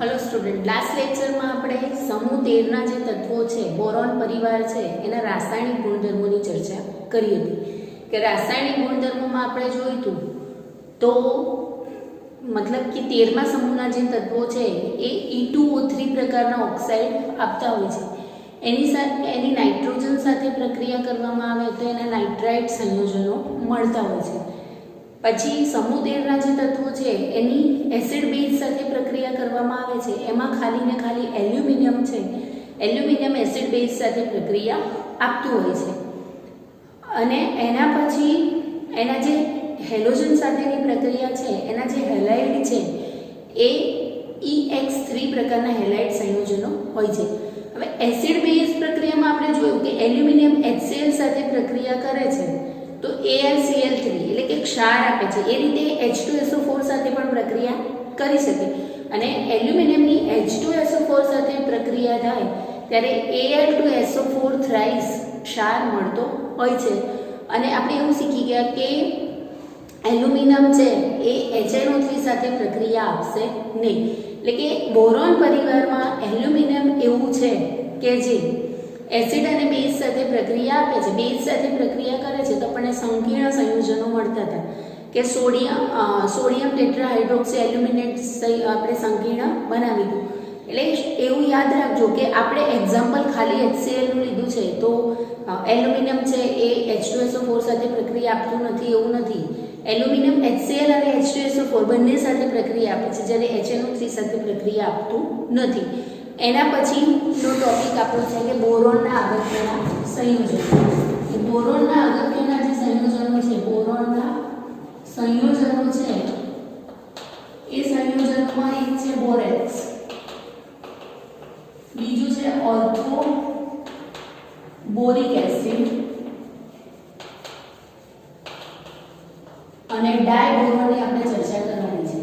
Hello student, last lecture में આપણે સમૂહ 13 ના જે તત્વો છે બોરોન પરિવાર છે એના રાસાયણિક ગુણધર્મોની ચર્ચા કરી હતી કે રાસાયણિક ગુણધર્મોમાં આપણે જોયું હતું તો મતલબ કે 13મા સમૂહના જે તત્વો છે એ E2O3 પ્રકારના ઓક્સાઇડ આપતા હોય છે એની નાઇટ્રોજન સાથે પ્રક્રિયા કરવામાં આવે તો એના નાઇટ્રાઇટ સંયોજનો મળતા હોય છે। પછી સમૂહ 13 ના જે તત્વો છે એની એસિડ બેઝ સાથે પ્રક્રિયા કરવામાં આવે છે એમાં ખાલી ને ખાલી એલ્યુમિનિયમ છે એલ્યુમિનિયમ એસિડ બેઝ સાથે પ્રક્રિયા આપતું હોય છે અને એના પછી એના જે હેલોજન સાથેની પ્રક્રિયા છે એના જે હેલાઇડ છે એ EX3 પ્રકારના હેલાઇડ સંયોજનો હોય છે। હવે એસિડ બેઝ પ્રક્રિયામાં આપણે જોયું કે એલ્યુમિનિયમ HCl સાથે પ્રક્રિયા કરે છે तो AlCl3 એટલે કે ક્ષાર આપે છે એ રીતે H2SO4 સાથે પણ પ્રક્રિયા કરી શકે અને એલ્યુમિનિયમની H2SO4 સાથે પ્રક્રિયા થાય ત્યારે Al2SO4 થ્રાઇસ ક્ષાર મળતો હોય છે અને આપણે એવું શીખી ગયા કે એલ્યુમિનિયમ છે એ HNO3 સાથે પ્રક્રિયા આપશે નહીં એટલે કે બોરોન પરિવારમાં એલ્યુમિનિયમ એવું છે કે જે એસિડ અને બેઝ સાથે પ્રક્રિયા આપે છે બેઝ સાથે પ્રક્રિયા કરે છે તો આપણને સંકીર્ણ સંયોજનો મળતા હતા કે સોડિયમ ટેટ્રાહાઇડ્રોક્સી એલ્યુમિનેટ આપણે સંકીર્ણ બનાવી દીધું। એટલે એવું યાદ રાખજો કે આપણે એક્ઝામ્પલ ખાલી HCl નું લીધું છે તો એલ્યુમિનિયમ છે એ H2SO4 સાથે પ્રક્રિયા આપતું નથી એવું નથી। એલ્યુમિનિયમ HCl અને H2SO4 બંને સાથે પ્રક્રિયા આપે છે જ્યારે HNO3 સાથે પ્રક્રિયા આપતું નથી। એના પછીનો ટોપિક આપણો છે કે બોરોનના અગત્યના સંયોજનો। કે બોરોનના અગત્યના જે સંયોજનો છે બોરોનના સંયોજનો છે એ સંયોજનોમાં એક છે બોરેક્સ, બીજું છે ઓર્થો બોરિક એસિડ અને ડાયબોરોનની આપણે ચર્ચા કરવાની છે।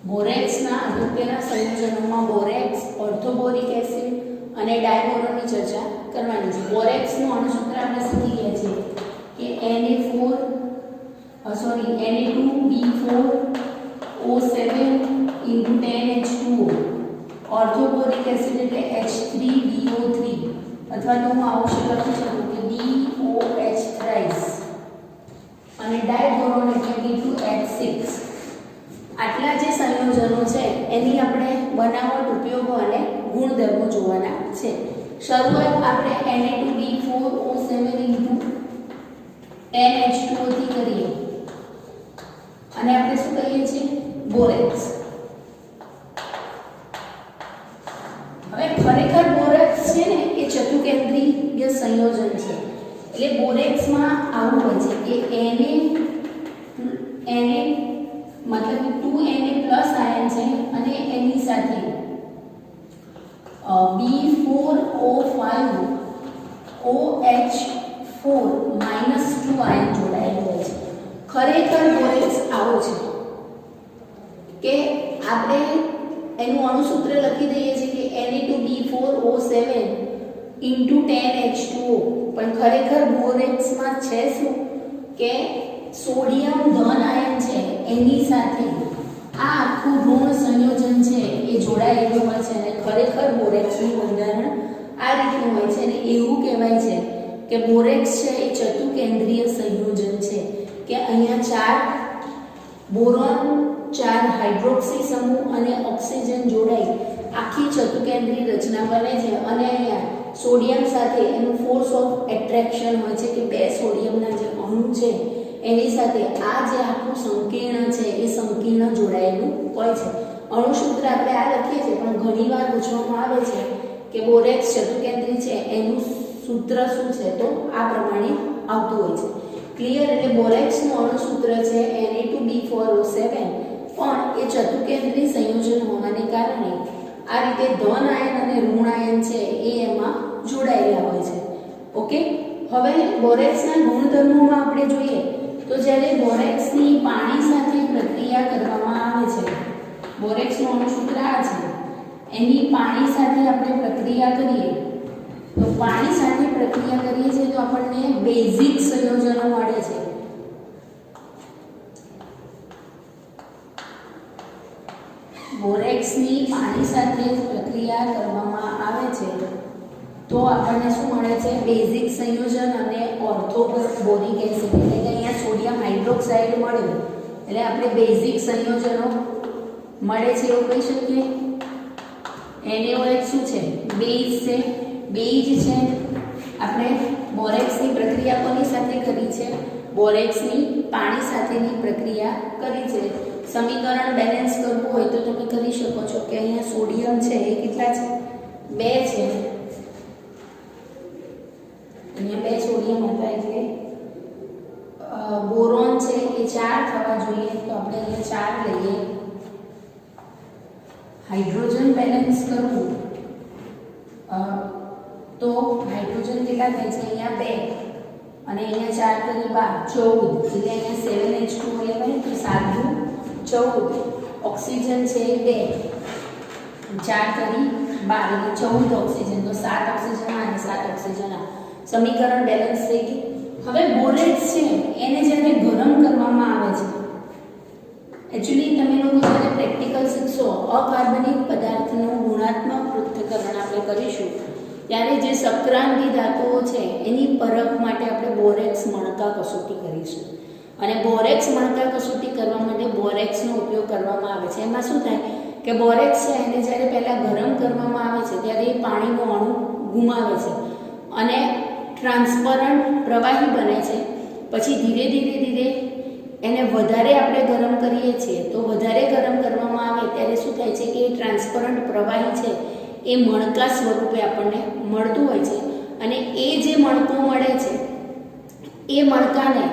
બોરેક્સના અગત્યના સંયોજનોમાં બોરેક્સ, ઓર્થોબોરિક એસિડ અને ડાયબોરોનની ચર્ચા કરવાની છે। બોરેક્સનું અણુસૂત્ર આપણે શીખી ગયા છે કે Na2B4O7 × 10H2O, ઓર્થોબોરિક એસિડ એટલે H3BO3 અથવા તો હું આવું લખી શકું કે BOH થ્રાઇસ અને ડાયબોરોન એટલે B2H6। આટલા જે સંયોજનો છે એની આપણે બનાવટ, ઉપયોગો અને ગુણધર્મો જોવાના છે। શરૂઆત આપણે Na2B4O7 × 10H2O થી કરીએ અને આપણે શું કહીએ છીએ બોરેક્સ। હવે ખરેખર બોરેક્સ છે ને એ ચતુકેન્દ્રીય સંયોજન છે એટલે બોરેક્સમાં આવું હોય છે કે Na मतलब 2Na प्लस आयन है અને એની સાથે B4O5OH4 -2 આયન જોડાયેલું હોય છે। ખરેખર બોરેક્સ આવો છે કે આપણે એનું અણુસૂત્ર લખી દઈએ છીએ કે Na2B4O7 × 10H2O પણ ખરેખર બોરેક્સમાં છે શું કે સોડિયમ ધન આયન છે એની સાથે આ આખું ઋણ સંયોજન છે એ જોડાયેલું હોય છે અને ખરેખર બોરેક્સનું બંધારણ આ રીતનું હોય છે અને એવું કહેવાય છે કે બોરેક્સ છે એ ચતુકેન્દ્રીય સંયોજન છે કે અહીંયા 4 બોરોન 4 હાઇડ્રોક્સી સમૂહ અને ઓક્સિજન જોડાઈ આખી ચતુકેન્દ્રીય રચના બને છે અને અહીંયા સોડિયમ સાથે એનું ફોર્સ ઓફ એટ્રેક્શન હોય છે કે બે સોડિયમના જે અણુ છે એની સાથે આ જે આખું સંકીર્ણ છે એ સંકીર્ણ જોડાયેલું હોય છે। અણુસૂત્ર આપણે આ લખીએ છીએ પણ ઘણીવાર પૂછવામાં આવે છે કે બોરેક્સ ચતુકેન્દ્રી છે એનું સૂત્ર શું છે તો આ પ્રમાણે આવતું હોય છે। ક્લિયર? એટલે બોરેક્સનું અણુસૂત્ર છે Na2B4O7 પણ એ ચતુકેન્દ્રી સંયોજન હોવાને કારણે આ રીતે ધન આયન અને ઋણ આયન છે એ એમાં જોડાયેલા હોય છે। ઓકે, હવે બોરેક્સના ગુણધર્મોમાં આપણે જોઈએ તો જ્યારે બોરેક્સની પાણી સાથે પ્રક્રિયા કરવામાં આવે છે બોરેક્સનું અણુસૂત્ર આ છે એની પાણી સાથે આપણે પ્રક્રિયા કરીએ તો પાણી સાથે પ્રક્રિયા કરીએ છીએ તો આપણને બેઝિક સંયોજનો મળે છે બોરેક્સની પાણી સાથે પ્રક્રિયા કરવામાં આવે છે તો આપણને શું મળે છે? બેઝિક સંયોજન અને ઓર્થોબોરિક એસિડ, એટલે કે અહીંયા સોડિયમ હાઇડ્રોક્સાઇડ મળ્યું એટલે આપણે બેઝિક સંયોજનો મળે છે એવું કહી શકીએ. NaOH શું છે? બેઝ છે. બેઝ છે આપણે બોરેક્સની પ્રક્રિયા કોની સાથે કરી છે? બોરેક્સની પાણી સાથેની પ્રક્રિયા કરી છે. સમીકરણ બેલેન્સ કરવું હોય તો તમે કરી શકો છો કે અહીંયા સોડિયમ છે એ કેટલા છે? 2 છે. અહીંયા 2 સોડિયમ હતા એટલે બોરોન છે એ 4 થવા જોઈએ તો આપણે અહીંયા 4 લઈએ. હાઇડ્રોજન બેલેન્સ કરવું તો હાઇડ્રોજન કેટલા થાય છે? અહીંયા 2 અને અહીંયા 4 કરી 12 14 એટલે અહીંયા 7H2 લેવાય તો 7 14. ઓક્સિજન છે 2 4 કરી 12 એટલે 14 ઓક્સિજન તો 7 ઓક્સિજન અને 7 ઓક્સિજન. સમીકરણ બેલેન્સ થઈ ગયું. હવે બોરેક્સ છે એને જ્યારે ગરમ કરવામાં આવે છે, એકચ્યુઅલી તમે લોકો જ્યારે પ્રેક્ટિકલ શીખશો અકાર્બનિક પદાર્થનું ગુણાત્મક પૃથ્થકરણ આપણે કરીશું ત્યારે જે સક્રાંતિ ધાતુઓ છે એની પરખ માટે આપણે બોરેક્સ મણકા કસોટી કરીશું. અને બોરેક્સ મણકા કસોટી કરવા માટે બોરેક્સનો ઉપયોગ કરવામાં આવે છે. એમાં શું થાય કે બોરેક્સ છે એને જ્યારે પહેલાં ગરમ કરવામાં આવે છે ત્યારે એ પાણીનો અણુ ગુમાવે છે અને ટ્રાન્સપરન્ટ પ્રવાહી બને છે. પછી ધીરે ધીરે એને વધારે આપણે ગરમ કરીએ છીએ તો વધારે ગરમ કરવામાં આવે ત્યારે શું થાય છે કે એ ટ્રાન્સપરન્ટ પ્રવાહી છે એ મણકા સ્વરૂપે આપણને મળતું હોય છે. અને એ જે મણકો મળે છે એ મણકાને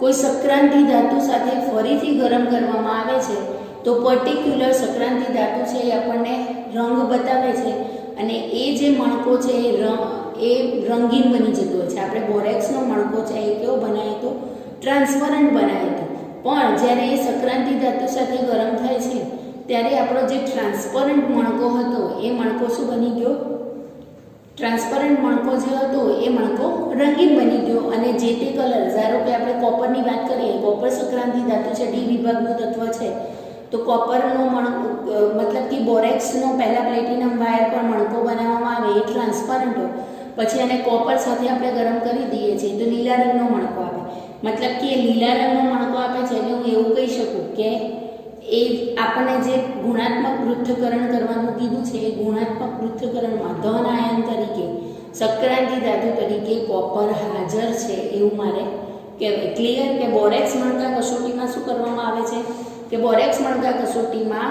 કોઈ સક્રાંતિ ધાતુ સાથે ફરીથી ગરમ કરવામાં આવે છે તો પર્ટિક્યુલર સક્રાંતિ ધાતુ છે એ આપણને રંગ બતાવે છે અને એ જે મણકો છે એ રંગીન બની જતો હોય છે. આપણે બોરેક્સનો મણકો છે એ કેવો બનાવ્યો તો ટ્રાન્સપરન્ટ બનાવ્યો હતો. પણ જ્યારે એ સક્રાંતિ ધાતુ સાથે ગરમ થાય છે ત્યારે આપણો જે ટ્રાન્સપરન્ટ મણકો હતો એ મણકો શું બની ગયો? ટ્રાન્સપરન્ટ મણકો જે હતો એ મણકો રંગીન બની ગયો અને જે તે કલર, ધારો કે આપણે કોપરની વાત કરીએ, કોપર સક્રાંતિ ધાતુ છે, ડી વિભાગનું તત્વ છે તો કોપરનો મણકો મતલબ કે બોરેક્સનો પહેલા પ્લેટિનમ વાયર પર મણકો બનાવવામાં આવે એ ટ્રાન્સપરન્ટ હોય. પછી એને કોપર સાથે આપણે ગરમ કરી દઈએ છીએ તો લીલા રંગનો મણકો આવે. મતલબ કે એ લીલા રંગનો મણકો આપે છે એટલે હું એવું કહી શકું કે એ આપણને જે ગુણાત્મક પૃથ્થકરણ કરવાનું કીધું છે એ ગુણાત્મક પૃથ્થકરણમાં ધન આયન તરીકે સક્રાંતિ ધાતુ તરીકે કોપર હાજર છે એવું મારે કહેવાય. ક્લિયર? કે બોરેક્સ મણકા કસોટીમાં શું કરવામાં આવે છે કે બોરેક્સ મણકા કસોટીમાં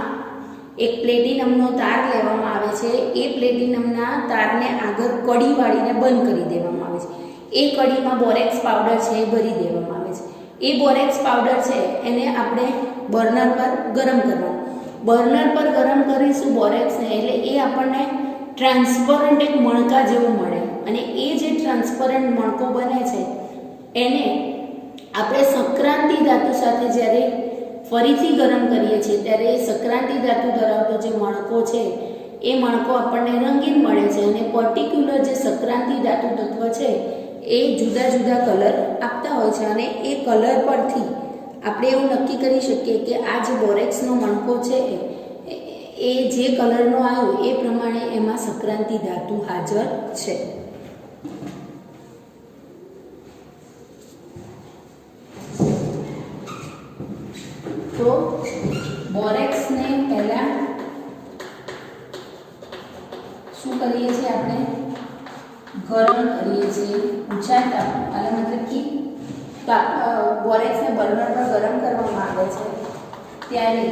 એક પ્લેટિનમનો તાર લેવામાં આવે છે. એ પ્લેટિનમના તારને આગળ કડી વાળીને બંધ કરી દેવામાં આવે છે. એ કડીમાં બોરેક્સ પાવડર છે એ ભરી દેવામાં આવે છે. એ બોરેક્સ પાવડર છે એને આપણે બર્નર પર ગરમ કરવાનું. બર્નર પર ગરમ કરીશું બોરેક્સને એટલે એ આપણને ટ્રાન્સપરન્ટ એક મણકા જેવું મળે અને એ જે ટ્રાન્સપરન્ટ મણકો બને છે એને આપણે સક્રાંતિ ધાતુ સાથે જ્યારે ફરીથી ગરમ કરીએ છીએ ત્યારે એ સક્રાંતિ ધાતુ ધરાવતો જે મણકો છે એ મણકો આપણને રંગીન મળે છે અને પર્ટિક્યુલર જે સક્રાંતિ ધાતુ તત્વ છે એ જુદા જુદા કલર આપતા હોય છે અને એ કલર પરથી આપણે એવું નક્કી કરી શકીએ કે આ જે બોરેક્સનો મણકો છે એ જે કલરનો આવ્યો એ પ્રમાણે એમાં સક્રાંતિ ધાતુ હાજર છે. તો બોરેક્સને પહેલા શું કરીએ છીએ? આપણે ગરમ કરીએ છીએ ઊંચા તાપમાન, મતલબ કે બોરેક્સને બર્નર પર ગરમ કરવામાં આવે છે ત્યારે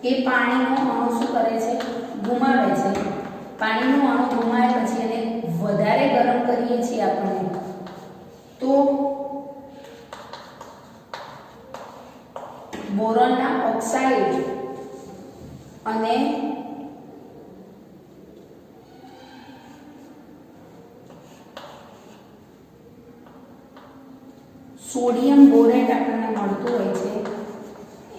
એ પાણીનો અણુ શું કરે છે? ગુમાવે છે. પાણીનો અણુ ગુમાવ્યા પછી એને વધારે ગરમ કરીએ છીએ આપણે તો બોરોનના ઓક્સાઇડ અને સોડિયમ બોરેટ આપણને મળતું હોય છે.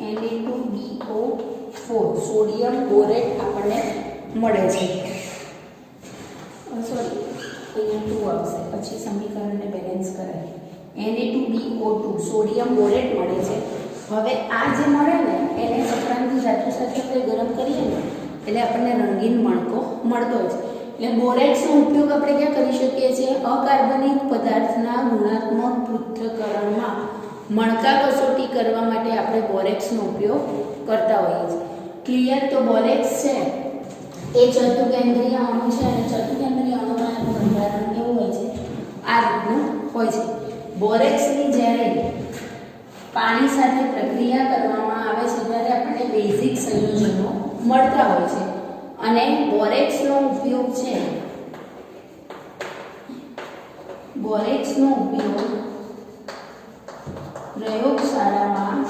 Na2BO4 સોડિયમ બોરેટ આપણને મળે છે. સોરી, અહીંયા 2 આવશે પછી સમીકરણને બેલેન્સ કરાય. Na2BO2 સોડિયમ બોરેટ મળે છે. હવે આ જે મળે ને એને સક્રાંતિ ધાતુ સાથે આપણે ગરમ કરીએ ને એટલે આપણને રંગીન મણકો મળતો હોય છે. એટલે બોરેક્સનો ઉપયોગ આપણે ક્યાં કરી શકીએ છીએ? અકાર્બનિક પદાર્થના ગુણાત્મક પૃથ્થકરણમાં મણકા કસોટી કરવા માટે આપણે બોરેક્સનો ઉપયોગ કરતા હોઈએ છીએ. ક્લિયર? તો બોરેક્સ છે એ ચતુર્કેન્દ્રીય અણુ છે અને ચતુર્કેન્દ્રીય અણુમાં બંધારણ કેવું હોય છે? આ રીતનું હોય છે. બોરેક્સની જ્યારે પાણી સાથે પ્રક્રિયા કરવામાં આવે છે ત્યારે આપણને બેઝિક સંયોજનો મળતા હોય છે અને બોરેક્સનો ઉપયોગ છે પ્રયોગશાળામાં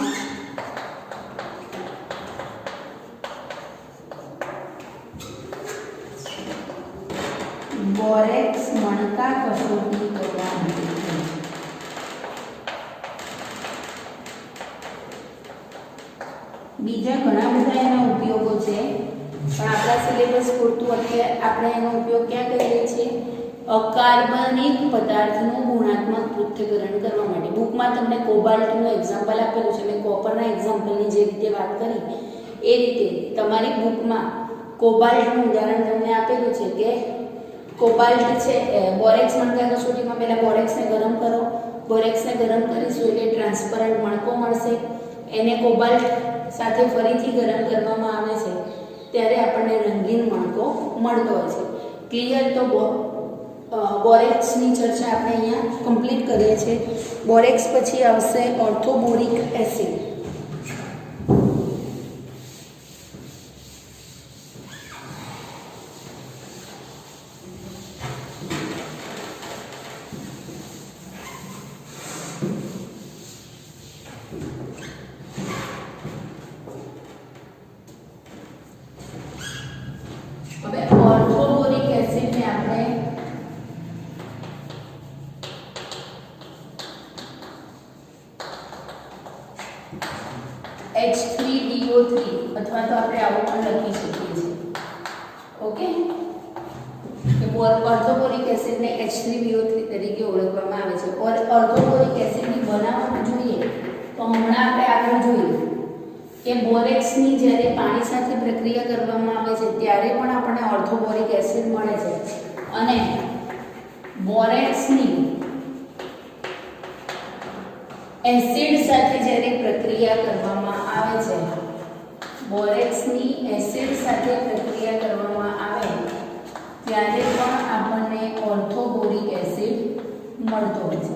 બોરેક્સ મણકા કસોટી કરવા માટે બીજા ઘણા બધા એના ઉપયોગો છે પણ આપણા સિલેબસ પૂરતું અત્યારે આપણે એનો ઉપયોગ ક્યાં કરીએ છીએ? અકાર્બનિક પદાર્થનું ગુણાત્મક પૃથ્થકરણ કરવા માટે. બુકમાં તમને કોબાલ્ટનું એક્ઝામ્પલ આપેલું છે. મેં કોપરના એક્ઝામ્પલની જે રીતે વાત કરી એ રીતે તમારી બુકમાં કોબાલ્ટનું ઉદાહરણ તમને આપેલું છે કે કોબાલ્ટ છે બોરેક્સ મણકા કસોટીમાં પહેલા બોરેક્સને ગરમ કરો. બોરેક્સને ગરમ કરીશું એટલે ટ્રાન્સપરન્ટ મણકો મળશે. એને કોબાલ્ટ સાથે ફરીથી ગરમ કરવામાં આવે છે ત્યારે આપણને રંગીન મણકો મળતો હોય છે. ક્લિયર? તો બોરેક્સની ચર્ચા આપણે અહીંયા કમ્પ્લીટ કરીએ છીએ. બોરેક્સ પછી આવશે ઓર્થોબોરિક એસિડ. હવે ઓર્થોબોરિક એસિડને આપણે H3DO3 અથવા તો આપણે આવું પણ લખી શકીએ છીએ. ઓકે, કે ઓર્થોબોરિક એસિડને H3DO3 તરીકે ઓળખવામાં આવે છે. ઓર્થોબોરિક એસિડની બનાવટ જોઈએ તો હમણાં આપણે આગળ જોયું કે બોરેક્સની જ્યારે પાણી સાથે પ્રક્રિયા કરવામાં આવે છે ત્યારે પણ આપણને ઓર્થોબોરિક એસિડ મળે છે અને બોરેક્સની એસિડ સાથે જ્યારે પ્રક્રિયા કરવામાં આવે છે ત્યારે પણ આપણને ઓર્થોબોરિક એસિડ મળતો હોય છે.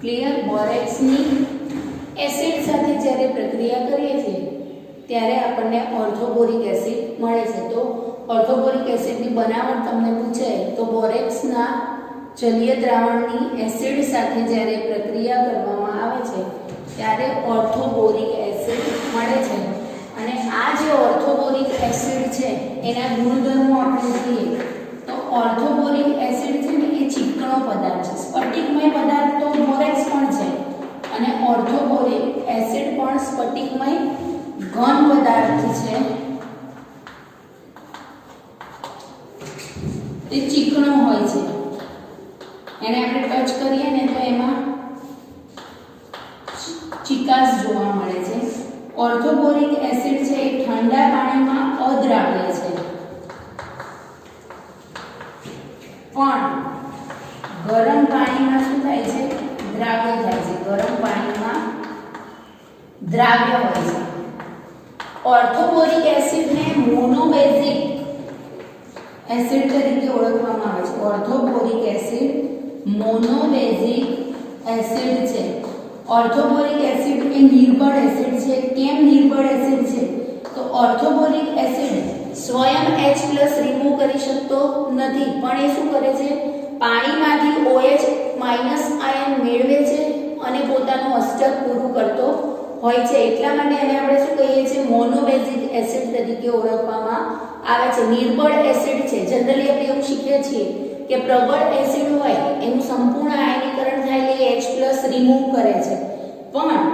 ક્લિયર? બોરેક્સની એસિડ સાથે જ્યારે પ્રક્રિયા કરીએ છીએ ત્યારે આપણને ઓર્થોબોરિક એસિડ મળે છે. તો ઓર્થોબોરિક એસિડની બનાવટ તમને પૂછે તો બોરેક્સના જલીય દ્રાવણની એસિડ સાથે જ્યારે પ્રક્રિયા કરવામાં આવે છે ત્યારે ઓર્થોબોરિક એસિડ મળે છે અને આ જે ઓર્થોબોરિક એસિડ છે એના ગુણધર્મો આપણે જોઈએ તો ઓર્થોબોરિક એસિડ છે ને એ ચીકણો પદાર્થ છે. સ્ફટિકમય પદાર્થ તો બોરેક્સ પણ છે અને ઓર્થોબોરિક એસિડ પણ સ્ફટિકમય ઘન પદાર્થ છે. તે ચીકણો હોય છે. એને આપણે ટચ કરીએ ને તો એમાં ચીકાશ જોવા મળે છે. ઓર્થોબોરિક એસિડ છે એ ઠંડા પાણીમાં અદ્રાવ્ય છે પણ ગરમ પાણીમાં શું થાય છે? દ્રાવ્ય થાય છે. ગરમ પાણીમાં દ્રાવ્ય હોય છે. ઓર્થોબોરિક એસિડને મોનોબેઝિક એસિડ તરીકે ઓળખવામાં આવે છે. ઓર્થોબોરિક એસિડ મોનોબેઝિક એસિડ છે. ઓર્થોબોરિક એસિડ એ નિર્બળ એસિડ છે. કેમ નિર્બળ એસિડ છે? તો ઓર્થોબોરિક એસિડ સ્વયં H+ રિમૂવ કરી શકતો નથી પણ એ શું કરે છે? પાણીમાંથી OH- આયન મેળવે છે અને પોતાનું અષ્ટક પૂરું કરતો હોય છે. એટલા માટે એને આપણે શું કહીએ છીએ? મોનોબેઝિક એસિડ તરીકે ઓળખવામાં આવે છે. નિર્બળ એસિડ છે. જનરલી આપણે એવું શીખીએ છીએ કે પ્રબળ એસિડ હોય એનું સંપૂર્ણ આયનીકરણ થાય એટલે H+ રિમૂવ કરે છે પણ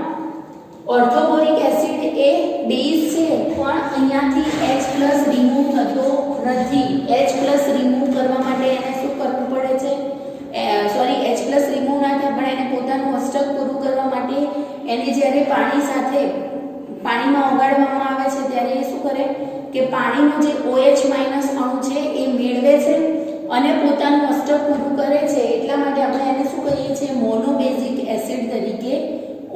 ઓર્થોબોરિક એસિડ એ બેઝ છે પણ અહીંયાથી H+ રિમૂવ થતો નથી. H+ રિમૂવ કરવા માટે એને શું કરવું પડે છે? H+ રિમૂવ ના થાય પણ એને પોતાનું અષ્ટક પૂરું કરવા માટે એને જ્યારે પાણીમાં ઓગાળવામાં આવે છે ત્યારે એ શું કરે? કે પાણીનો જે OH માઈનસ અણુ છે એ મેળવે છે અને પોતાનું અષ્ટક પૂરું કરે છે, એટલા માટે આપણે એને શું કહીએ છીએ? મોનોબેઝિક એસિડ તરીકે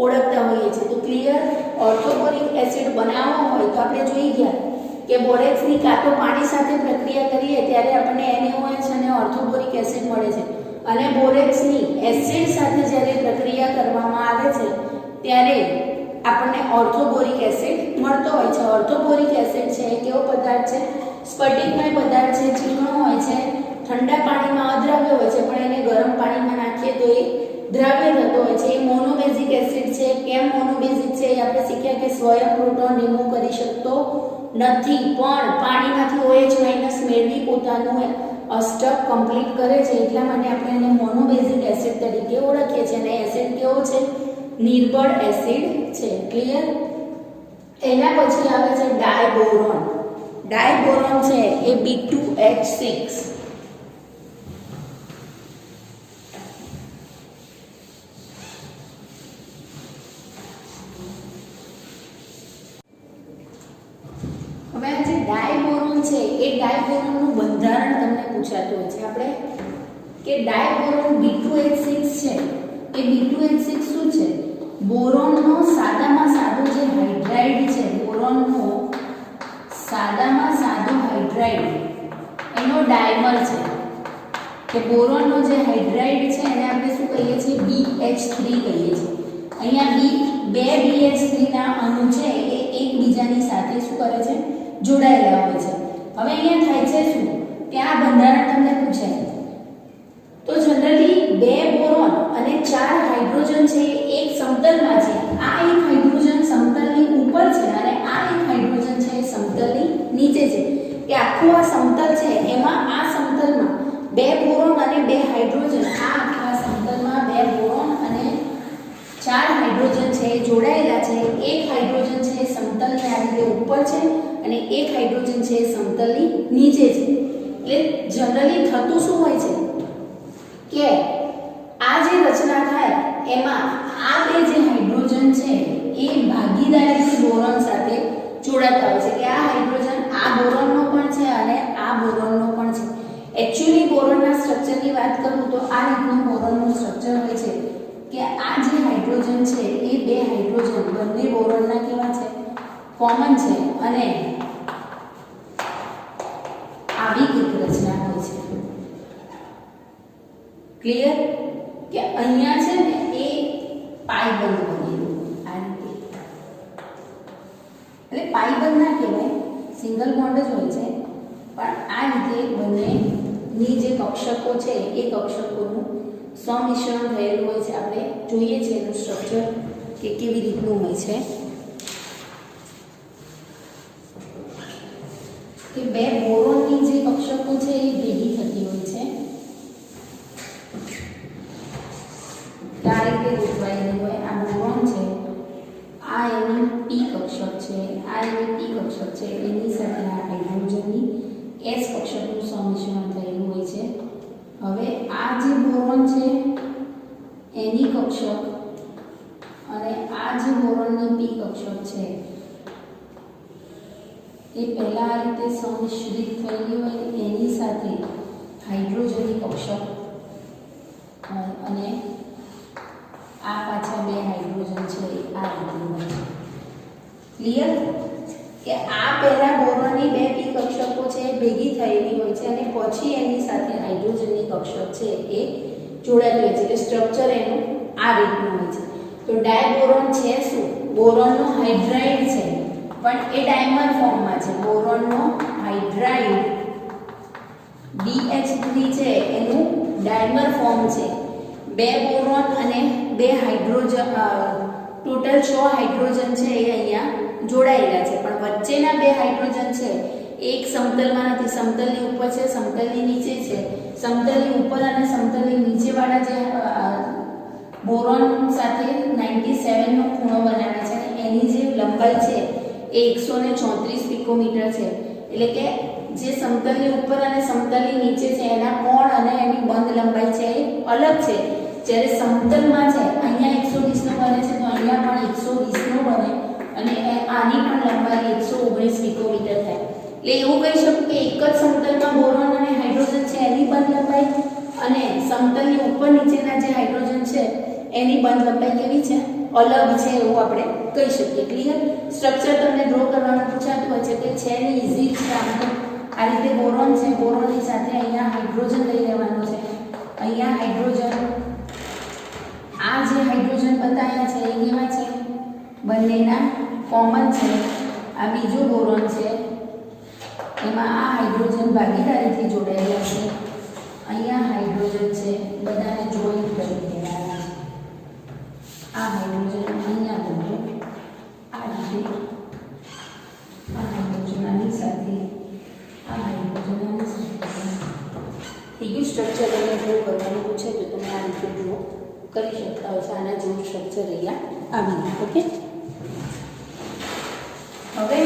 ઓળખતા હોઈએ છીએ. તો ક્લિયર? ઓર્થોબોરિક એસિડ બનાવવો હોય તો આપણે જોઈ ગયા કે બોરેક્સની કાં તો પાણી સાથે પ્રક્રિયા કરીએ ત્યારે આપણને NaOH અને ઓર્થોબોરિક એસિડ મળે છે, અને બોરેક્સની એસિડ સાથે જ્યારે પ્રક્રિયા કરવામાં આવે છે ત્યારે આપણને ઓર્થોબોરિક એસિડ મળતો હોય છે. ઓર્થોબોરિક એસિડ છે એ કેવો પદાર્થ છે? સ્ફટિકમય પદાર્થ છે, ચીકણો હોય છે, ઠંડા પાણીમાં અદ્રાવ્ય હોય છે, પણ એને ગરમ પાણીમાં નાખીએ તો એ દ્રાવ્ય થતો હોય છે. એ મોનોબેઝિક એસિડ છે. કેમ મોનોબેઝિક છે? એ આપણે શીખ્યા કે સ્વયં પ્રોટોન રિમૂવ કરી શકતો નથી, પણ પાણીમાંથી OH માઈનસ મેળવી પોતાનું અષ્ટક કમ્પ્લીટ કરે છે, એટલા માટે આપણે એને મોનોબેઝિક એસિડ તરીકે ઓળખીએ છીએ. અને એસિડ કેવો છે? નિર્બળ એસિડ છે. ક્લિયર? એના પછી આવે છે ડાયબોરોન. ડાયબોરોન છે એ B2H6. હવે આ જે ડાયબોરોન છે એ ડાયબોરોનનું બંધારણ તમને પૂછાતું હોય છે આપણે કે ડાયબોરોન B2H6 છે એ B2H6 શું છે? બોરોનનો સાદામાં સાદો જે હાઇડ્રાઇડ છે, બોરોનનો સાદામાં સાદો હાઇડ્રાઇડ એનો ડાયમર છે. કે બોરોનનો જે હાઇડ્રાઇડ છે એને આપણે શું કહીએ છીએ? BH3 કહીએ છીએ. અહીંયા બે BH3 ના અણુ છે એ એકબીજાની સાથે શું કરે છે? જોડાયેલા હોય છે. હવે અહીંયા થાય છે શું? ત્યાં બંધારણ તમને પૂછાય તો જનરલી 2 બોરોન અને 4 હાઇડ્રોજન છે એક સમતલમાં છે. આ એક હાઇડ્રોજન સમતલની ઉપર છે અને આ એક હાઇડ્રોજન છે એ સમતલની નીચે છે. કે આખું આ સમતલ છે એમાં આ સમતલમાં 2 બોરોન અને 2 હાઇડ્રોજન, આ આખા સમતલમાં 2 બોરોન અને 4 હાઇડ્રોજન છે એ જોડાયેલા છે. એક હાઇડ્રોજન છે એ સમતલની આ રીતે ઉપર છે અને એક હાઇડ્રોજન છે એ સમતલની નીચે છે. એટલે જનરલી થતું શું હોય છે કે આ જે રચના થાય એમાં આ બે જે હાઇડ્રોજન છે એ ભાગીદારી બોરોન સાથે જોડાતા હોય છે. કે આ હાઇડ્રોજન આ બોરોનનો પણ છે અને આ બોરોનનો પણ છે. એકચ્યુઅલી બોરોનના સ્ટ્રક્ચરની વાત કરું તો આ રીતનું બોરોનનું સ્ટ્રક્ચર હોય છે કે આ જે હાઇડ્રોજન છે એ બે હાઇડ્રોજન બંને બોરોનના કેવા છે? કોમન છે અને આવી એક રચના હોય છે. ક્લિયર? કે અહીંયા છે ને એ પાયબંધ બનેલું આ રીતે. એટલે પાયબંધ ના કહેવાય, સિંગલ બોન્ડ જ હોય છે, પણ આ રીતે બંનેની જે કક્ષકો છે એ કક્ષકોનું સંમિશ્રણ થયેલું હોય છે. આપણે જોઈએ છે એનું સ્ટ્રક્ચર કે કેવી રીતનું હોય છે. કે 2 બોરોનની જે કક્ષકો છે એ ભેગી થતી હોય છે. આ રીતે ગોઠવાયેલી હોય. આ બોરોન છે, આ એની P કક્ષક છે, આ એની P કક્ષક છે, એની સાથે આ હાઇડ્રોજનની S કક્ષકનું સંમિશ્રણ થયેલું હોય છે. હવે આ જે બોરોન છે એની કક્ષક અને આ જે બોરોનની P કક્ષક છે એ પહેલા આ રીતે સંમિશ્રિત થયેલી હોય એની સાથે હાઇડ્રોજનની કક્ષક અને આ પાછા 2 હાઇડ્રોજન છે આ રીતે હોય છે. ક્લિયર? કે આ પહેલા બોરોનની 2 P કક્ષકો છે ભેગી થયેલી હોય છે અને પછી એની સાથે હાઇડ્રોજનની કક્ષક છે એ જોડાયેલી હોય છે. એટલે સ્ટ્રક્ચર એનું આ રીતનું હોય છે. તો ડાયબોરોન છે શું? બોરોનનો હાઇડ્રાઇડ છે પણ એ ડાયમર ફોર્મમાં છે. બોરોનનો હાઇડ્રાઇડ BH3 છે એનું ડાયમર ફોર્મ છે. 2 બોરોન અને 2 હાઇડ્રોજન, ટોટલ 6 હાઇડ્રોજન છે એ અહીંયા જોડાયેલા છે, પણ વચ્ચેના 2 હાઇડ્રોજન છે એક સમતલમાં નથી. સમતલની ઉપર છે, સમતલની નીચે છે. સમતલની ઉપર અને સમતલની નીચેવાળા જે બોરોન સાથે 97 નો ખૂણો બનાવે છે અને એની જે લંબાઈ છે એ 134 પિકોમીટર છે. એટલે કે જે સમતલની ઉપર અને સમતલની નીચે છે એના કોણ અને એની બંધ લંબાઈ છે એ અલગ છે. જ્યારે સમતલમાં છે અહીંયા 120 નો બને છે તો અહીંયા પણ 120 નો બને અને આની પણ લંબાઈ 119 પિકોમીટર થાય. એટલે એવું કહી શકું કે એક જ સમતલમાં બોરોન અને હાઇડ્રોજન છે એની બંધ લંબાઈ અને સમતલની ઉપર નીચેના જે હાઇડ્રોજન છે એની બંધ લંબાઈ કેવી છે, અલગ છે એવું આપણે કહી શકીએ. ક્લિયર? સ્ટ્રક્ચર તમને ડ્રો કરવાનું પૂછાતું હોય છે કે છે ને ઈઝી છે. આમ તો આ રીતે બોરોન છે, બોરોનની સાથે અહીંયા હાઇડ્રોજન લઈ લેવાનું છે. અહીંયા હાઇડ્રોજન, આ જે હાઇડ્રોજન બતાવ્યા છે એ કેવા છે, બંનેના કોમન છે. આ બીજો બોરોન છે એમાં આ હાઇડ્રોજન ભાગીદારીથી જોડાયેલા છે. અહીંયા હાઇડ્રોજન છે, બધાને જોઈન્ટ કરી દેવાના છે. આ હાઇડ્રોજન અહીંયા મૂકો, આ રીતે આ હાઇડ્રોજન આની સાથે, આ હાઇડ્રોજન આની સાથે. ઠીક છે? સ્ટ્રક્ચર એને ડ્રો કરવાનું પૂછે તો તમે આ રીતે ડ્રો કરી શકતા હોય છે. આના જેવું સ્ટ્રક્ચર અહીંયા આવી ગયું. ઓકે, હવે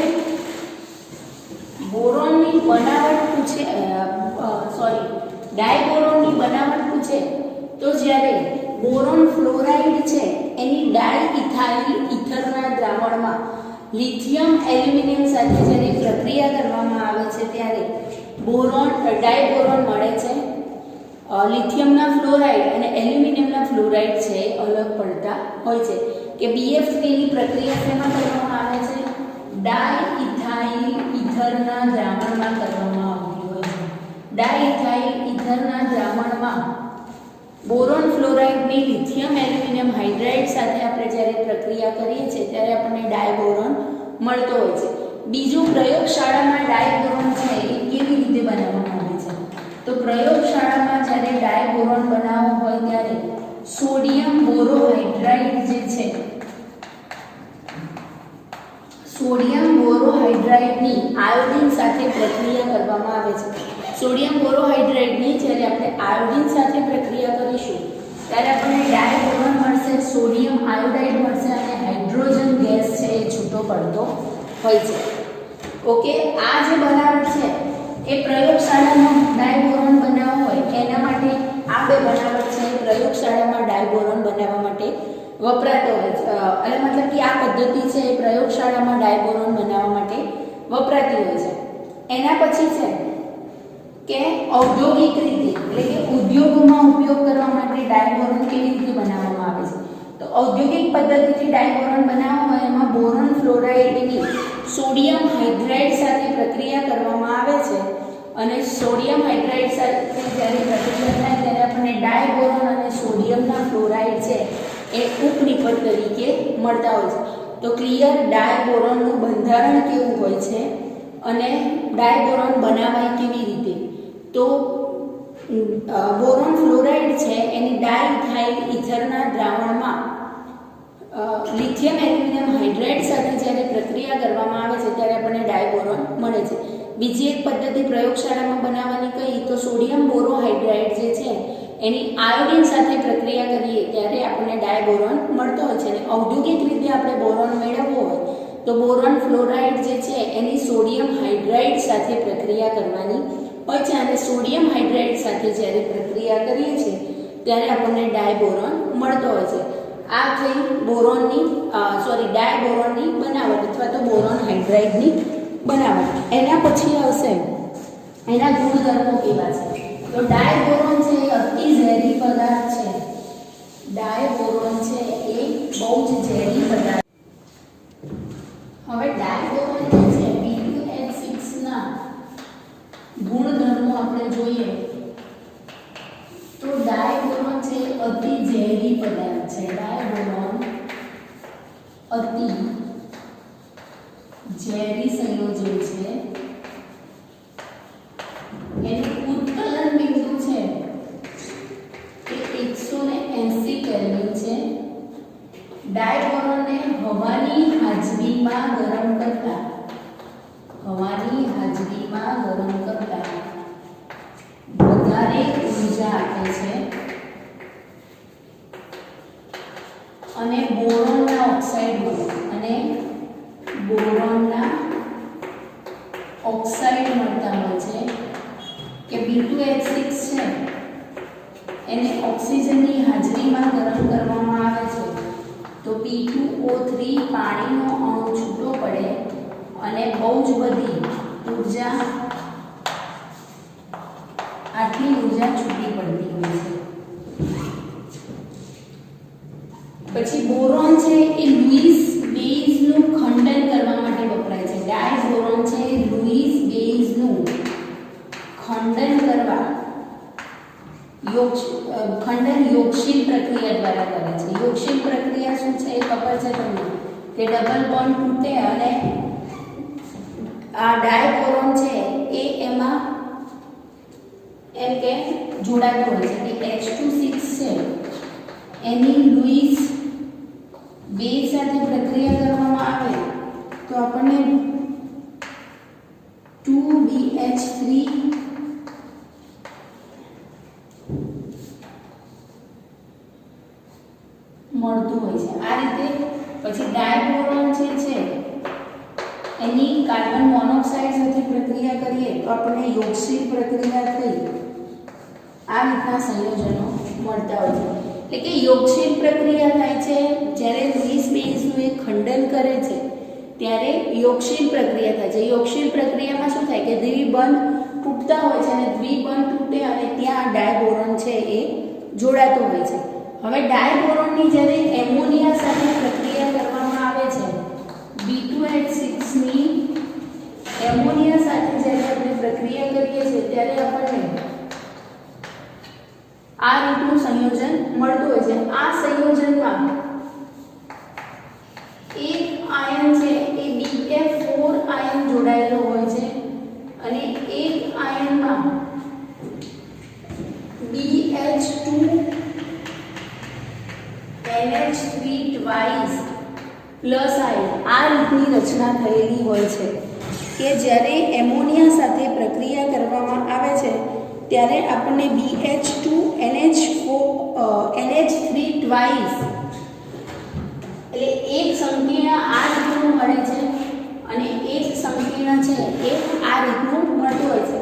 બોરોનની બનાવટ પૂછે, ડાયબોરોનની બનાવટ પૂછે તો જ્યારે બોરોન ફ્લોરાઇડ છે એની ડાયઇથાઇલ ઇથરના દ્રાવણમાં લિથિયમ એલ્યુમિનિયમ સાથે જ્યારે પ્રક્રિયા કરવામાં આવે છે ત્યારે બોરોન ડાયબોરોન મળે છે. લિથિયમના ફ્લોરાઇડ અને એલ્યુમિનિયમના ફ્લોરાઇડ છે અલગ પડતા હોય છે. કે BF3 ની પ્રક્રિયા શેમાં કરવામાં આવે છે, ડાયઇથાઇલ ઇથરના દ્રાવણમાં કરવામાં આવતી હોય છે. ડાયઇથાઇલ ઇથરના દ્રાવણમાં બોરોન ફ્લોરાઇડની લિથિયમ એલ્યુમિનિયમ હાઇડ્રાઇડ સાથે આપણે જ્યારે પ્રક્રિયા કરીએ છીએ ત્યારે આપણને ડાયબોરોન મળતો હોય છે. બીજું, પ્રયોગશાળામાં ડાયબોરોન છે એ કેવી રીતે બનાવવામાં આવે છે, તો પ્રયોગશાળામાં જ્યારે ડાયબોરોન બનાવવો હોય ત્યારે સોડિયમ બોરોહાઇડ્રાઇડ જે છે, સોડિયમ બોરોહાઇડ્રાઇડની આયોડિન સાથે પ્રક્રિયા કરવામાં આવે છે. સોડિયમ બોરોહાઇડ્રાઇડની જ્યારે આપણે આયોડિન સાથે પ્રક્રિયા કરીશું ત્યારે આપણને ડાયબોરોન મળશે, સોડિયમ આયોડાઇડ મળશે અને હાઇડ્રોજન ગેસ છે એ છૂટો પડતો હોય છે. ઓકે, આ જે બનાવટ છે એ પ્રયોગશાળામાં ડાયબોરોન બનાવવો હોય એના માટે આ બે બનાવટ છે પ્રયોગશાળામાં ડાયબોરોન બનાવવા માટે વપરાતો હોય છે. એટલે મતલબ કે આ પદ્ધતિ છે એ પ્રયોગશાળામાં ડાયબોરોન બનાવવા માટે વપરાતી હોય છે. એના પછી છે કે ઔદ્યોગિક રીતે, એટલે કે ઉદ્યોગોમાં ઉપયોગ કરવા માટે ડાયબોરોન કેવી રીતે બનાવવામાં આવે છે, તો ઔદ્યોગિક પદ્ધતિથી ડાયબોરોન બનાવવા હોય એમાં બોરોન ફ્લોરાઇડની સોડિયમ હાઇડ્રાઇડ સાથે પ્રક્રિયા કરવામાં આવે છે અને સોડિયમ હાઇડ્રાઇડ સાથે જ્યારે પ્રક્રિયા થાય ત્યારે આપણને ડાયબોરોન અને સોડિયમના ફ્લોરાઇડ છે એ ઉપનિપટ તરીકે મળતા હોય છે. તો ક્લિયર, ડાયબોરોનનું બંધારણ કેવું હોય છે અને ડાયબોરોન બનાવાય કેવી રીતે, તો બોરોન ફ્લોરાઇડ છે એની ડાયઇથાઇલ ઇથરના દ્રાવણમાં લિથિયમ એલ્યુમિનિયમ હાઇડ્રાઇડ સાથે જ્યારે પ્રક્રિયા કરવામાં આવે છે ત્યારે આપણને ડાયબોરોન મળે છે. બીજી એક પદ્ધતિ પ્રયોગશાળામાં બનાવવાની કઈ, તો સોડિયમ બોરોહાઇડ્રાઇડ જે છે એની આયોડિન સાથે પ્રક્રિયા કરીએ ત્યારે આપણને ડાયબોરોન મળતો હોય છે. અને ઔદ્યોગિક રીતે આપણે બોરોન મેળવવો હોય તો બોરોન ફ્લોરાઇડ જે છે એની સોડિયમ હાઇડ્રાઇડ સાથે પ્રક્રિયા કરવાની હોય છે અને સોડિયમ હાઇડ્રાઇડ સાથે જ્યારે પ્રક્રિયા કરીએ છીએ ત્યારે આપણને ડાયબોરોન મળતો હોય છે. આ થઈ બોરોનની ડાયબોરોનની બનાવટ અથવા તો બોરોન હાઇડ્રાઇડની બનાવટ. એના પછી આવશે એના ગુણધર્મો કેવા છે, તો ડાયબોરોન છે એ અતિ ઝેરી પદાર્થ છે. ડાયબોરોન છે એ બહુ જ ઝેરી પદાર્થ. હવે ડાયબોરોન જે છે B2H6 ના ગુણધર્મો આપણે જોઈએ તો ડાયબોરોન છે અતિ ઝેરી પદાર્થ છે. ડાયબોરોન અતિ ઝેરી સંયોજન છે. એનું ઉત્કલન બિંદુ છે એ 180 કેલ્વિન છે. ડાયબોરોનને હવાની હાજરીમાં ગરમ કરતા વધારે ઊર્જા આપે છે અને બોરોનના ઓક્સાઇડ મળતા હોય છે કે B2H6 છે એને ઓક્સિજનની હાજરીમાં ગરમ કરવામાં આવે છે તો P2O3 પાણીનો અણુ છૂટો પડે અને બહુ જ બધી ऊर्जा આટલી ઊર્જા છૂટી પડતી હોય છે। પછી બોરોન છે એ લુઈસ બેઝનું ખંડન કરવા માટે વપરાય છે। ડાયબોરોન છે લુઈસ બેઝનું ખંડન કરવા ખંડન યોગશીલ પ્રક્રિયા દ્વારા કરે છે। યોગશીલ પ્રક્રિયા શું છે એ ખબર છે તમને કે ડબલ બોન્ડ તૂટે અને આ ડાયબોરોન છે એ એમાં એમ કે જોડાતો હોય છે કે H2 6 છે એની લુઈસ બેઝ સાથે પ્રક્રિયા કરવામાં આવે તો આપણને 2BH3 મળતું હોય છે। આ રીતે પછી ડાયબોરોન જે છે એની કાર્બન મોનોક્સાઇડ સાથે પ્રક્રિયા કરીએ તો આપણને યોગશીલ પ્રક્રિયા થઈ આ રીતના સંયોજનો મળતા હોય છે। એટલે કે યોગશીલ પ્રક્રિયા થાય છે જ્યારે લુઈસ બેઝનું એ ખંડન કરે છે ત્યારે યોગશીલ પ્રક્રિયા થાય છે। યોગશીલ પ્રક્રિયામાં શું થાય કે દ્વિબંધ તૂટતા હોય છે અને દ્વિબંધ તૂટે અને ત્યાં ડાયબોરોન છે એ જોડાતો હોય છે। હવે ડાયબોરોનની જ્યારે એમોનિયા સાથે પ્રક્રિયા કરવામાં આવે છે B2H6 ની એમોનિયા સાથે જ્યારે આપણે પ્રક્રિયા કરીએ છીએ ત્યારે આપણને આ રીતનું સંયોજન મળતું હોય છે। આ સંયોજનમાં એક આયન છે એ BF4 આયન જોડાયેલો હોય છે અને એક આયનમાં BH2 NH3 twice plus ion આ રીતની રચના થયેલી હોય છે કે જ્યારે એમોનિયા સાથે પ્રક્રિયા કરવામાં આવે છે ત્યારે આપણને BH2 NH3 ટ્વાઇસ એટલે એક સંકીર્ણ આ રીતનું મળે છે અને એક સંકીર્ણ છે એ આ રીતનું મળતું હોય છે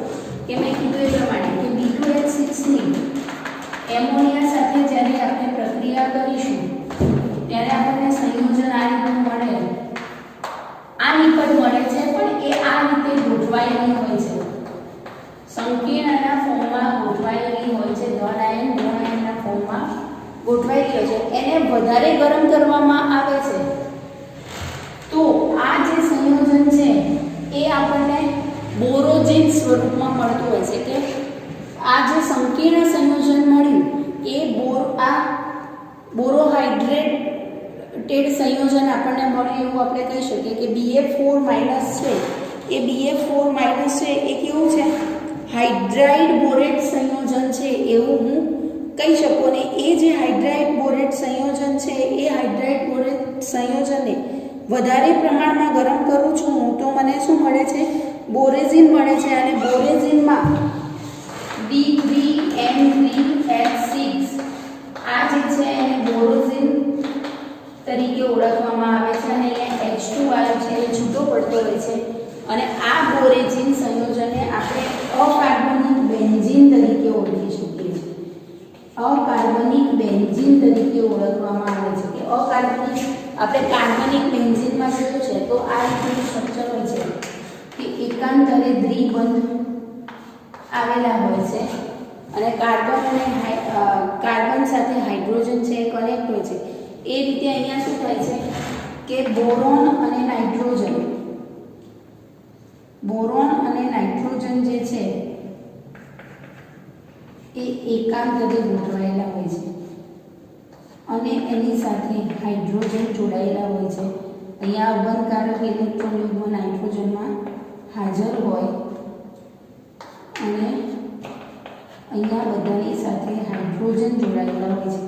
કે મેં કીધું એ પ્રમાણે કે B2H6 ની એમોનિયા સાથે જ્યારે આપણે પ્રક્રિયા કરીશું ત્યારે આપણને સંયોજન આ રીતનું મળે આ નિકટ મળે છે પણ એ આ રીતે ગોઠવાયેલી હોય છે સંકીર્ણના ફોર્મમાં ગોઠવાયેલી હોય છે ધન આયનના ફોર્મમાં ગોઠવાયેલી હોય છે એને વધારે ગરમ કરવામાં આવે છે તો આ જે સંયોજન છે એ આપણને બોરોજિન સ્વરૂપમાં મળતું હોય છે કે આ જે સંકીર્ણ સંયોજન મળ્યું એ બોરોહાઇડ્રેટેડ સંયોજન આપણને મળ્યું એવું આપણે કહી શકીએ કે BF4 માઇનસ છે એ BF4 માઇનસ છે એ કેવું છે હાઇડ્રાઇડ બોરેટ સંયોજન છે એવું હું કહી શકું અને એ જે હાઇડ્રાઇડ બોરેટ સંયોજન છે એ હાઇડ્રાઇડ બોરેટ સંયોજનને વધારે પ્રમાણમાં ગરમ કરું છું હું તો મને શું મળે છે બોરેઝિન મળે છે અને બોરેઝિનમાં B3N3H6 આ જે છે એને બોરોઝિન તરીકે ઓળખવામાં આવે છે અને અહીંયા H2 આયન છે એ છૂટો પડતો હોય છે અને આ બોરેઝિન સંયોજનને આપણે અકાર્બનિક બેન્ઝીન તરીકે ઓળખી શકીએ છીએ। અકાર્બનિક બેન્ઝીન તરીકે ઓળખવામાં આવે છે કે અકાર્બનિક આપણે કાર્બનિક બેન્ઝીનમાં જોયું છે તો આ રીતનું સ્ટ્રક્ચર હોય છે કે એકાંતરે દ્વિબંધ આવેલા હોય છે અને કાર્બન સાથે હાઇડ્રોજન છે કનેક્ટ હોય છે એ રીતે અહીંયા શું થાય છે કે બોરોન અને નાઇટ્રોજન જે છે એ એકાંતરે ગોઠવાયેલા હોય છે અને એની સાથે હાઇડ્રોજન જોડાયેલા હોય છે। અહીંયા અબંધકારક ઇલેક્ટ્રોન યુગ્મ નાઇટ્રોજનમાં હાજર હોય અને અહીંયા બધાની સાથે હાઇડ્રોજન જોડાયેલા હોય છે।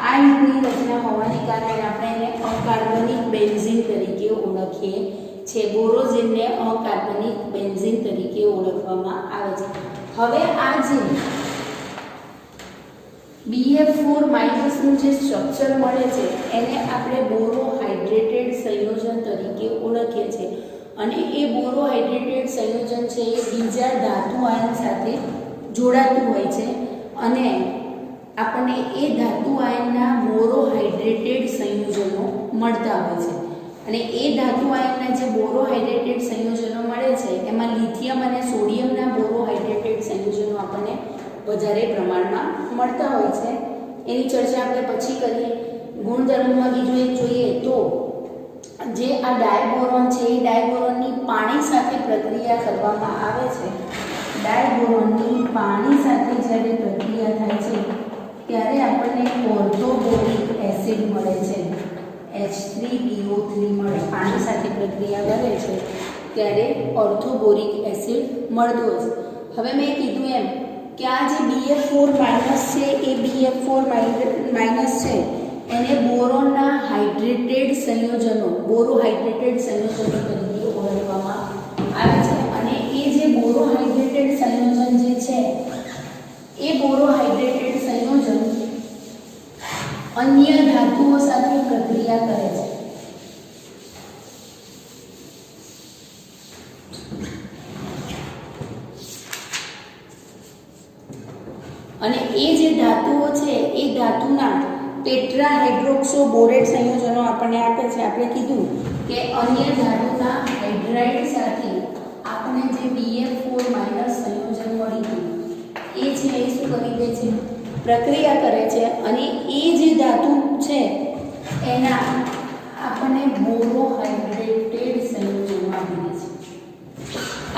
આ રીતની રચના હોવાને કારણે આપણે એને અકાર્બનિક બેન્ઝીન તરીકે ઓળખીએ છીએ। બોરોઝિનને અકાર્બનિક બેન્ઝીન તરીકે ઓળખવામાં આવે છે। હવે આ જે BF4 માઇનસનું જે સ્ટ્રક્ચર મળે છે એને આપણે બોરોહાઇડ્રેટેડ સંયોજન તરીકે ઓળખીએ છીએ અને એ બોરોહાઇડ્રેટેડ સંયોજન છે એ બીજા ધાતુ આયન સાથે જોડાતું હોય છે અને આપણને એ ધાતુ આયનના બોરોહાઇડ્રેટેડ સંયોજનો મળતા હોય છે। અને એ ધાતુ આયનના જે બોરોહાઇડ્રેટેડ સંયોજનો મળે છે એમાં લિથિયમ અને સોડિયમના બોરોહાઇડ્રેટેડ સંયોજનો આપણને વધારે પ્રમાણમાં મળતા હોય છે. એની ચર્ચા આપણે પછી કરીએ. ગુણધર્મોમાં બીજું એક જોઈએ તો જે આ ડાયબોરોન છે એ ડાયબોરોનની પાણી સાથે પ્રક્રિયા કરવામાં આવે છે. ડાયબોરોનની પાણી સાથે જ્યારે પ્રક્રિયા થાય છે ત્યારે આપણને ઓર્થોબોરિક એસિડ મળે છે. H3PO3 મળે. પાણી સાથે પ્રક્રિયા કરે છે ત્યારે ઓર્થોબોરિક એસિડ મળતો છે. હવે મેં કીધું એમ કે આ જે BF4 માઇનસ છે એ BF4 માઇનસ છે એને બોરોનના હાઇડ્રેટેડ સંયોજનો બોરોહાઇડ્રેટેડ સંયોજનો તરીકે ઓળખવામાં આવે છે. અને એ જે બોરોહાઇડ્રેટેડ સંયોજન જે છે એ બોરોહાઇડ્રેટેડ સંયોજન અન્ય ધાતુઓ સાથે પ્રક્રિયા કરે છે. અને એ જે ધાતુઓ છે એ ધાતુના ટેટ્રાહાઇડ્રોક્સોબોરેટ સંયોજનો આપણને આપે છે. આપણે કીધું કે અન્ય ધાતુના હાઇડ્રાઇડ સાથે આપણે જે BF4 માઇનસ સંયોજન મળ્યું એ છે એ શું કરી દે છે? પ્રક્રિયા કરે છે અને એ જે ધાતુ છે એના આપણને બોરોહાઇડ્રેટેડ સંયોજનો આપી દે છે.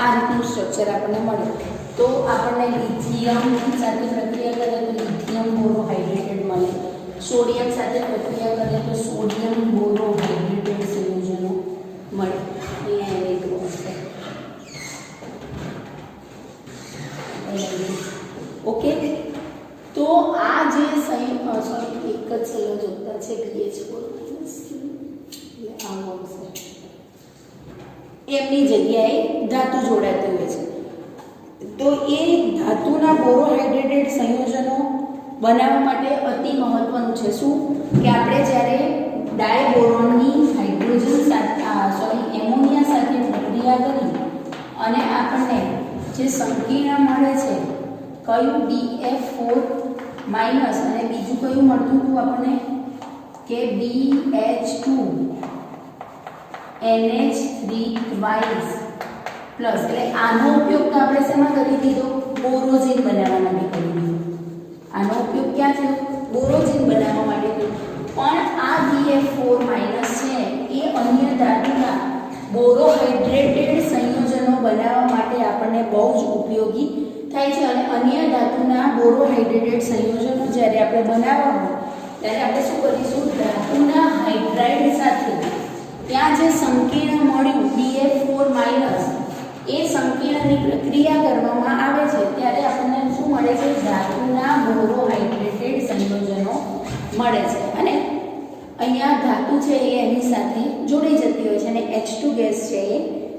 આ રીતનું સ્ટ્રક્ચર આપણને મળે. તો આપણને લિથિયમ સાથે પ્રક્રિયા કરે તો લિથિયમ બોરોહાઇડ્રેટેડ મળે. સોડિયમ સાથે પ્રક્રિયા કરે તો સોડિયમ બોરોહાઇડ્રેટેડ સંયોજનો મળે. અહીંયા એક વસ્તુ ઓકે. તો આ જે સોરી એક જ સંયોજકતા છે BH4 એટલે આવું આવશે. એમની જગ્યાએ ધાતુ જોડાતી હોય છે. તો એ ધાતુના બોરોહાઇડ્રેટેડ સંયોજનો બનાવવા માટે અતિ મહત્વનું છે. શું કે આપણે જ્યારે ડાયબોરોનની હાઇડ્રોજન સાથે એમોનિયા સાથે પ્રક્રિયા કરી અને આપણને જે સંકીર્ણ મળે છે કયું BF4 માઇનસ અને બીજું કયું મળતું હતું આપણને કે BH2 NH3 twice પ્લસ. એટલે આનો ઉપયોગ તો આપણે શેમાં કરી દીધો? બોરોઝિન બનાવવા માટે કરી દીધો. આનો ઉપયોગ ક્યાં થયો? બોરોઝિન બનાવવા માટે થયો. પણ આ BF4 માઇનસ છે એ અન્ય ધાતુના બોરોહાઇડ્રેટેડ સંયોજનો બનાવવા માટે આપણને બહુ જ ઉપયોગી થાય છે. અને અન્ય ધાતુના બોરોહાઇડ્રેટેડ સંયોજનો જ્યારે આપણે બનાવવા હોય ત્યારે આપણે શું કરીશું? ધાતુના હાઇડ્રાઇડ સાથે ત્યાં જે સંકીર્ણ મળ્યું BF4 માઇનસ એ સંકીર્ણની પ્રક્રિયા કરવામાં આવે છે ત્યારે આપણને શું મળે છે? ધાતુના બોરોહાઇડ્રેટેડ સંયોજનો મળે છે. અને અહીંયા ધાતુ છે એ એની સાથે જોડી જતી હોય છે અને H2 ગેસ છે એ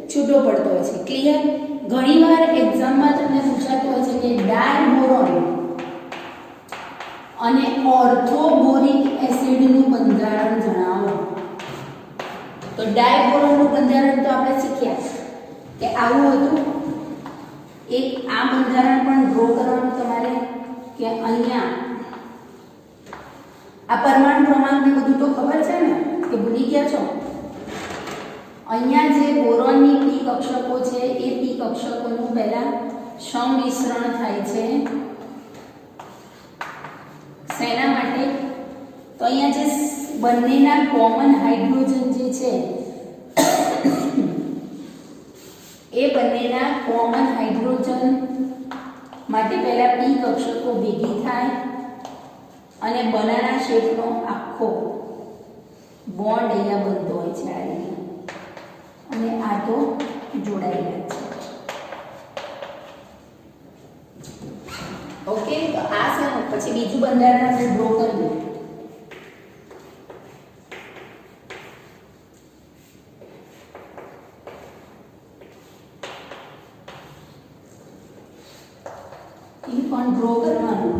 છૂટો પડતો હોય છે. ક્લિયર? ઘણીવાર એક્ઝામમાં તમને પૂછાતું હોય છે કે ડાયબોરોન અને ઓર્થોબોરિક એસિડનું બંધારણ જણાવો. તો ડાયબોરોનનું બંધારણ તો આપણે શીખ્યા કે આવું હતું. એક આ બંધારણ પણ ડ્રો કરવાનું તમારે કે અહીંયા આ પરમાણુ ક્રમાંક ને બધું તો ખબર છે ને કે ભૂલી ગયા છો? અહીંયા જે બોરોનની p કક્ષકો છે એ p કક્ષકોનું પહેલા સંમિશ્રણ થાય છે. શેના માટે? તો અહીંયા જે બંનેના કોમન હાઇડ્રોજન જે છે એ બંનેના કોમન હાઇડ્રોજન માટે પહેલા p કક્ષકો ભેગી થાય અને બનાના શેપનો આખો બોન્ડ અહીંયા બનતો હોય છે આ રીતે. અને આ તો જોડાયેલા છે. ઓકે. તો આ છે ને પછી બીજું બંધારણ આપણે ડ્રો કરીએ. એ પણ ડ્રો કરવાનું.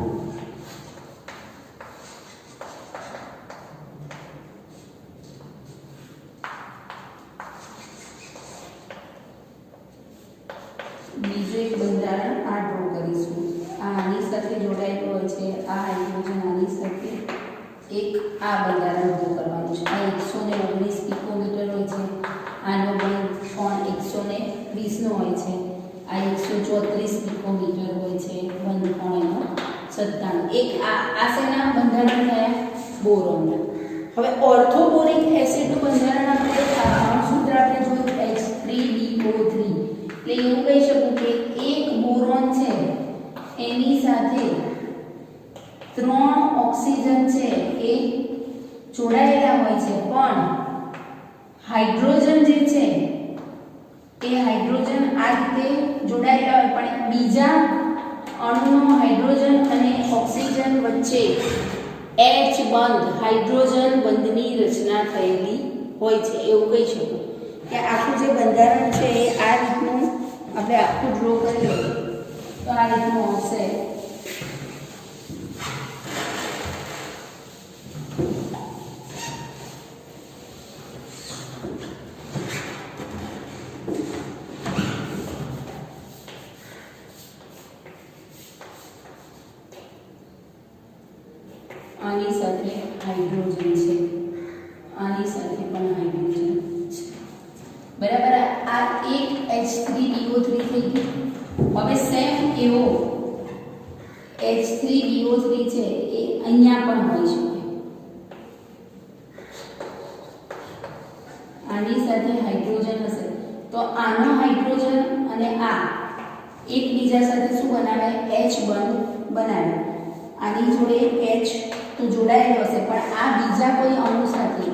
બીજું એક બંધારણ આ ડ્રો કરીશું. આ આની સાથે જોડાયેલું હોય છે. આ હાઇડ્રોજન આની સાથે એક આ બંધારણ ડ્રો કરવાનું છે. આ 119 પિકોમીટર હોય બોરોનના. હવે ઓર્થોબોરિક એસિડનું બંધારણ આપણે સૂત્ર આપણે જોયું H3BO3. એટલે એવું કહી શકું કે એક બોરોન છે એની સાથે 3 ઓક્સિજન છે એ જોડાયેલા હોય છે, પણ હાઇડ્રોજન જે છે એ હાઇડ્રોજન આ રીતે જોડાયેલા હોય પણ બીજા અણુનો હાઇડ્રોજન અને ઓક્સિજન વચ્ચે H બંધ હાઇડ્રોજન બંધની રચના થયેલી હોય છે. એવું કહી શકું કે આખું જે બંધારણ છે એ આ રીતનું આપણે આખું ડ્રો કરીએ તો આ રીતનું હશે. આની સાથે હાઇડ્રોજન છે, આની સાથે પણ હાઇડ્રોજન છે. બરાબર. આ એક H3BO3 થઈ ગયું. હવે સેમ એવો H3BO3 છે એ અહીંયા પણ હોઈ શકે. આની સાથે હાઇડ્રોજન હશે તો આનો હાઇડ્રોજન અને આ એકબીજા સાથે શું બનાવે? H બંધ બનાવે. આની જોડે H તો જોડાયેલો હશે પણ આ બીજા કોઈ અણુ સાથે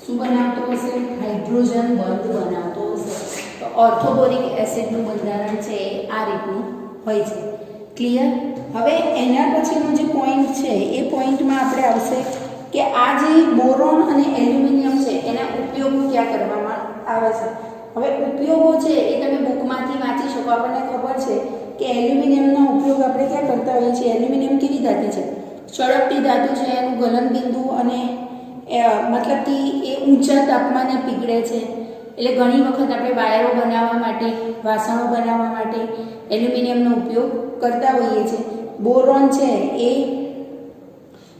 શું બનાવતો હશે? હાઇડ્રોજન બંધ બનાવતો હશે. તો ઓર્થોબોરિક એસિડનું બંધારણ છે આ રીતનું હોય છે. ક્લિયર? હવે એના પછીનો જે પોઈન્ટ છે એ પોઈન્ટમાં આપણે આવશે કે આ જે બોરોન અને એલ્યુમિનિયમ છે એના ઉપયોગો ક્યાં કરવામાં આવે છે. હવે ઉપયોગો છે એ તમે બુકમાંથી વાંચી શકો. આપણને ખબર છે કે એલ્યુમિનિયમનો ઉપયોગ આપણે ક્યાં કરતા હોઈએ છીએ. એલ્યુમિનિયમ કેવી ધાતુ છે? ચળકતી ધાતુ છે. એનું ગલનબિંદુ અને મતલબ કે એ ઊંચા તાપમાને પીગળે છે. એટલે ઘણી વખત આપણે વાયરો બનાવવા માટે, વાસણો બનાવવા માટે એલ્યુમિનિયમનો ઉપયોગ કરતા હોઈએ છીએ. બોરોન છે એ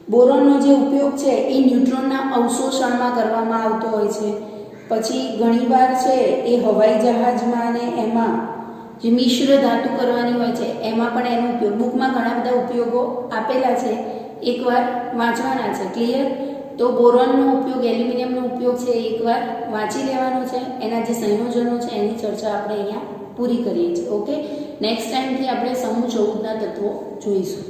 બોરોનનો જે ઉપયોગ છે એ ન્યુટ્રોનના અવશોષણમાં કરવામાં આવતો હોય છે. પછી ઘણીવાર છે એ હવાઈ જહાજમાં અને એમાં જે મિશ્ર ધાતુ કરવાની હોય છે એમાં પણ એનો ઉપયોગ, બુકમાં ઘણા બધા ઉપયોગો આપેલા છે, એકવાર વાંચવાના છે. ક્લિયર? તો બોરોનનો ઉપયોગ, એલ્યુમિનિયમનો ઉપયોગ છે એકવાર વાંચી લેવાનો છે. એના જે સંયોજનો છે એની ચર્ચા આપણે અહીંયા પૂરી કરીએ છીએ. ઓકે, નેક્સ્ટ ટાઈમથી આપણે સમૂહ 14ના તત્વો જોઈશું.